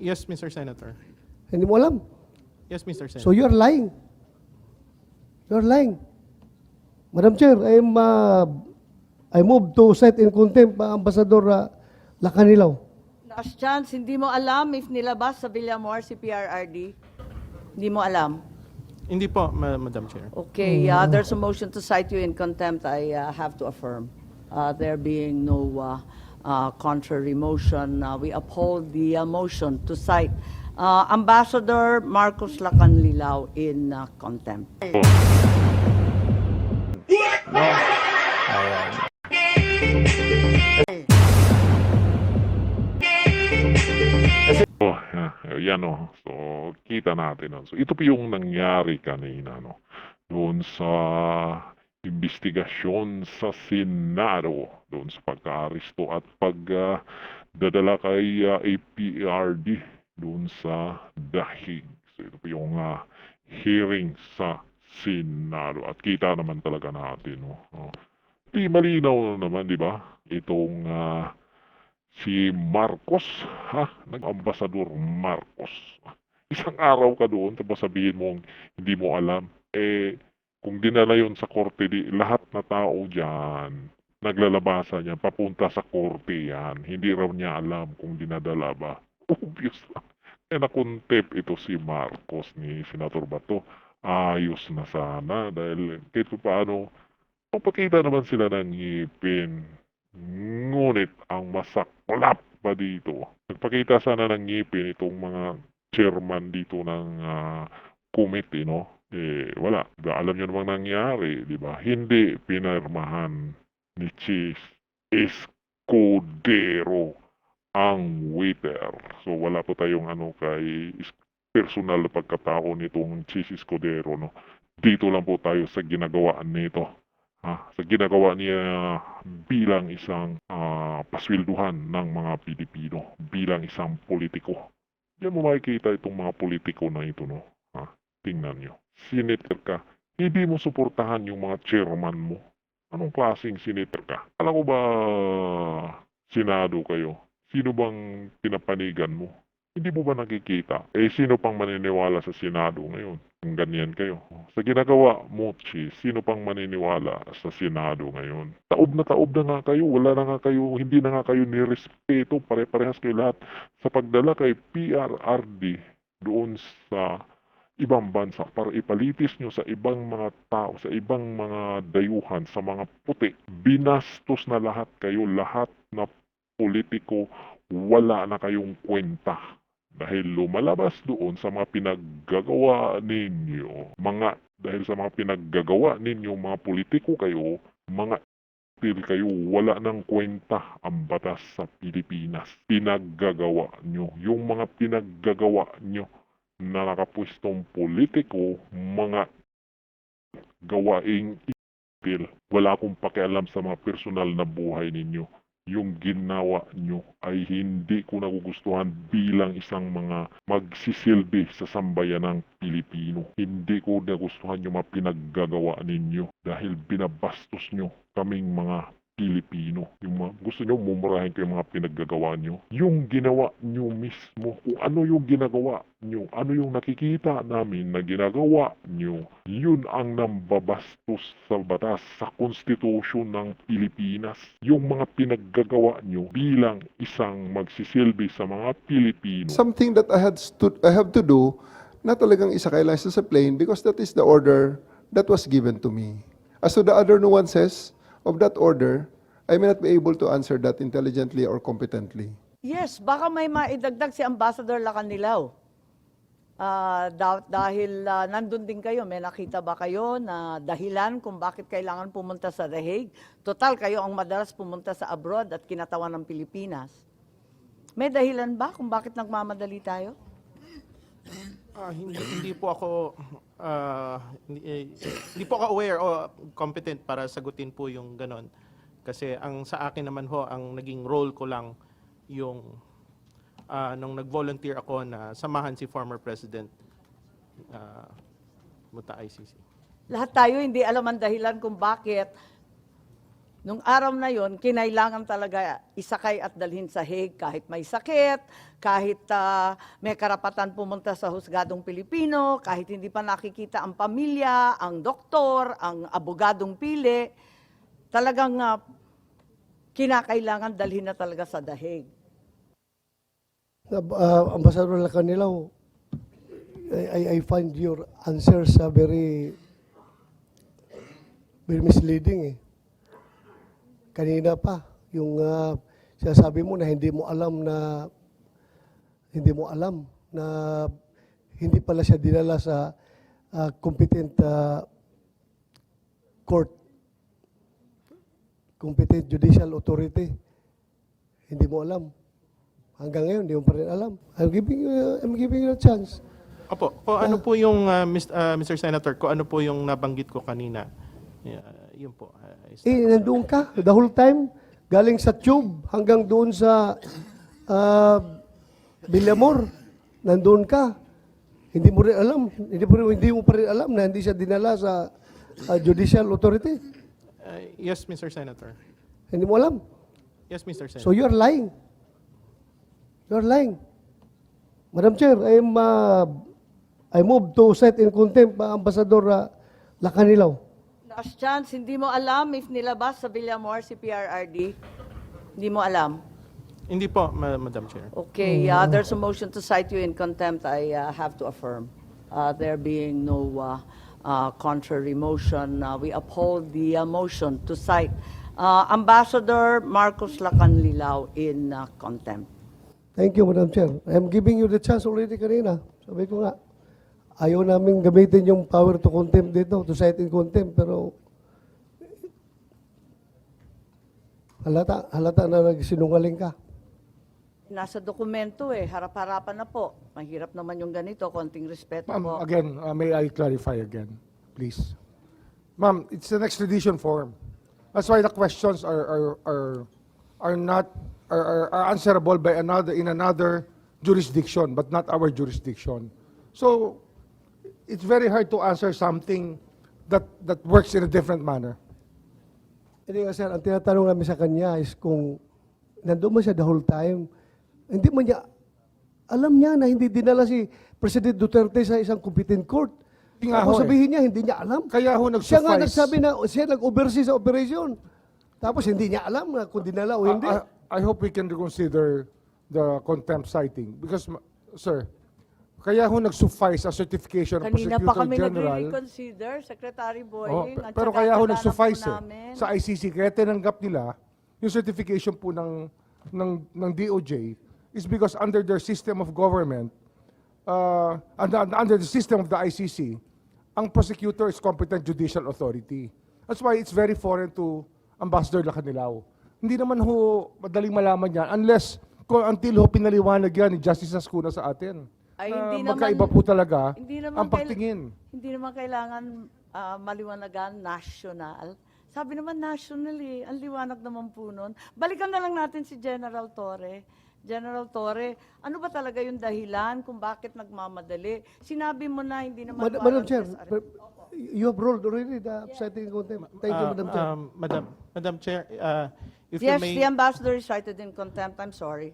Yes, Mr. Senator. Hindi mo alam. Yes, Mr. Senator. So you're lying. You're lying. Madam Chair, I move to set in contempt Ambassador Lacanilaw. Last chance, hindi mo alam if nilabas sa Villamor si PRRD? Hindi mo alam? Hindi po, Madam Chair. Okay, there's a motion to cite you in contempt. I have to affirm. There being no contrary motion, we uphold the motion to cite Ambassador Marcos Lacanlilao in contempt. Oh, yan o. So, kita natin. So, ito po yung nangyari kanina, no? Doon sa investigasyon sa Senado, doon sa pagka-aristo at pagdadala kay APRD doon sa dahig. So, ito po yung hearing sa Senado. At kita naman talaga natin, no? Di malinaw naman, di ba? Itong si Marcos, nag-ambasador Marcos. Isang araw ka doon, tapos sabihin mo hindi mo alam. Kung dinala yun sa korte, lahat na tao dyan, naglalabasan yan, papunta sa korte yan. Hindi raw niya alam kung dinadala ba. Obvious lang. Na-contempt ito si Marcos ni Senator Bato. Ayos na sana dahil kahit paano, papakita naman sila ng ngipin. Ngunit ang masaklap pa dito, nagpakita sana ng ngipin itong mga chairman dito ng committee, no? Wala. Diba? Alam nyo namang nangyari, di ba? Hindi pinirmahan ni Chief Escudero ang waiter. So wala po tayong kay personal na pagkatao nitong Chief Escudero, no? Dito lang po tayo sa ginagawaan nito. Sa ginagawa niya bilang isang paswelduhan ng mga Pilipino, bilang isang politiko. Diyan mo makikita itong mga politiko na ito, no? Tingnan nyo. Senator ka, hindi mo suportahan yung mga chairman mo. Anong klaseng senator ka? Alam ko ba, Senado kayo? Sino bang pinapanigan mo? Hindi mo ba nakikita? Sino pang maniniwala sa Senado ngayon? Kung ganyan kayo. Sa ginagawa mo, sino pang maniniwala sa Senado ngayon? Taob na nga kayo. Wala na nga kayo, hindi na nga kayo nirespeto. Pare-parehas kayo lahat sa pagdala kay PRRD doon sa ibang bansa para ipalitis nyo sa ibang mga tao, sa ibang mga dayuhan, sa mga puti. Binastos na lahat kayo, lahat na politiko, wala na kayong kwenta. Dahil lumalabas doon sa mga pinaggagawa ninyo, dahil sa mga pinaggagawa ninyo, mga politiko kayo, mga kayo, wala ng kwenta ang batas sa Pilipinas. Pinaggagawa nyo. Yung mga pinaggagawa nyo na nakapwestong politiko, mga gawaing itil. Wala akong pakialam sa mga personal na buhay ninyo. Yung ginawa nyo ay hindi ko nagugustuhan bilang isang mga magsisilbi sa sambayan ng Pilipino. Hindi ko nagustuhan yung mga pinaggagawa ninyo dahil binabastos nyo kaming mga Pilipino. Gusto nyo mumurahin ko yung mga pinaggagawa nyo. Yung ginawa nyo mismo, kung ano yung ginagawa nyo, ano yung nakikita namin na ginagawa nyo, yun ang nambabastos sa batas, sa konstitusyon ng Pilipinas. Yung mga pinaggagawa nyo bilang isang magsisilbi sa mga Pilipino. Something that I have to do, na talagang isakay lang sa plane because that is the order that was given to me. As to the other nuances of that order, I may not be able to answer that intelligently or competently. Yes, baka may maidagdag si Ambassador Lacanlilao. Dahil nandun din kayo, may nakita ba kayo na dahilan kung bakit kailangan pumunta sa The Hague? Total, kayo ang madalas pumunta sa abroad at kinatawan ng Pilipinas. May dahilan ba kung bakit nagmamadali tayo? Hindi po ako hindi po ako aware o competent para sagutin po yung ganon. Kasi ang sa akin naman ho, ang naging role ko lang yung nung nag-volunteer ako na samahan si former President Muta ICC. Lahat tayo hindi alam ang dahilan kung bakit Nung araw na yon, kinailangan talaga isakay at dalhin sa Hague kahit may sakit, kahit may karapatan pumunta sa husgadong Pilipino, kahit hindi pa nakikita ang pamilya, ang doktor, ang abogadong pili. Talagang kinakailangan dalhin na talaga sa The Hague. Ambassador Lacanilaw, I find your answers very misleading eh. Kanina pa, yung sinasabi mo na hindi mo alam na hindi pala siya dinala sa competent court, competent judicial authority. Hindi mo alam. Hanggang ngayon, hindi mo pa rin alam. I'm giving you a chance. Opo, kung ano po yung, Mr. Senator, kung ano po yung nabanggit ko kanina, yun po. Nandun ka, the whole time, galing sa tube hanggang doon sa Villamor, nandun ka. Hindi mo rin alam, hindi mo pa rin alam na hindi siya dinala sa judicial authority. Yes, Mr. Senator. Hindi mo alam. Yes, Mr. Senator. So you're lying. You're lying. Madam Chair, I move to set in contempt Ambassador Lacanilaw. Last chance, hindi mo alam if nilabas sa Villamor si PRRD? Hindi mo alam? Hindi po, Madam Chair. Okay, there's a motion to cite you in contempt. I have to affirm. There being no contrary motion, we uphold the motion to cite Ambassador Marcos Lacanlilao in contempt. Thank you, Madam Chair. I'm giving you the chance already kanina. Sabi ko nga, ayaw namin gamitin yung power to contempt dito, to cite in contempt, pero halata na nagsinungaling ka. Nasa dokumento harap-harapan na po. Mahirap naman yung ganito, konting respeto Ma'am, po. again, may I clarify again, please? Ma'am, it's an extradition form. That's why the questions are not are answerable by another jurisdiction, but not our jurisdiction. So it's very hard to answer something that works in a different manner. Hindi nga sir, ang tinatanong namin sa kanya is kung nandun mo siya the whole time, hindi mo niya, alam niya na hindi dinala si President Duterte sa isang competent court. Hindi nga Tapos ho sabihin niya, hindi niya alam. Kaya ho Siya nga nag-suffice. nagsabi na siya nag-oversee sa operation. Tapos hindi niya alam na kung dinala o hindi. I hope we can reconsider the contempt citing because, sir, kaya ho nag-suffice a certification of Kanina pa Prosecutor kami General. nagre-reconsider, Secretary Oh, Boying. at pero saka kaya ho kasalanan nag-suffice po namin. sa ICC, kaya tinanggap nila yung certification po ng DOJ is because under their system of government, under the system of the ICC, ang prosecutor is competent judicial authority. That's why it's very foreign to Ambassador Lacanilao. Hindi naman ho madaling malaman yan until ho pinaliwanag yan ni Justice Ascuna sa atin. Ay, Na hindi magkaiba naman- po talaga Hindi naman ang pagtingin. Hindi naman kailangan maliwanagan national. Sabi naman national ang liwanag naman po nun. Balikan na lang natin si General Torre. General Torre, ano ba talaga yung dahilan kung bakit nagmamadali? Sinabi mo na hindi naman Madam Chair, warrantless arrest. you have ruled already the citing in contempt. Thank you, Madam Chair. Madam Chair, if you Yes, may... the ambassador is cited in contempt. I'm sorry.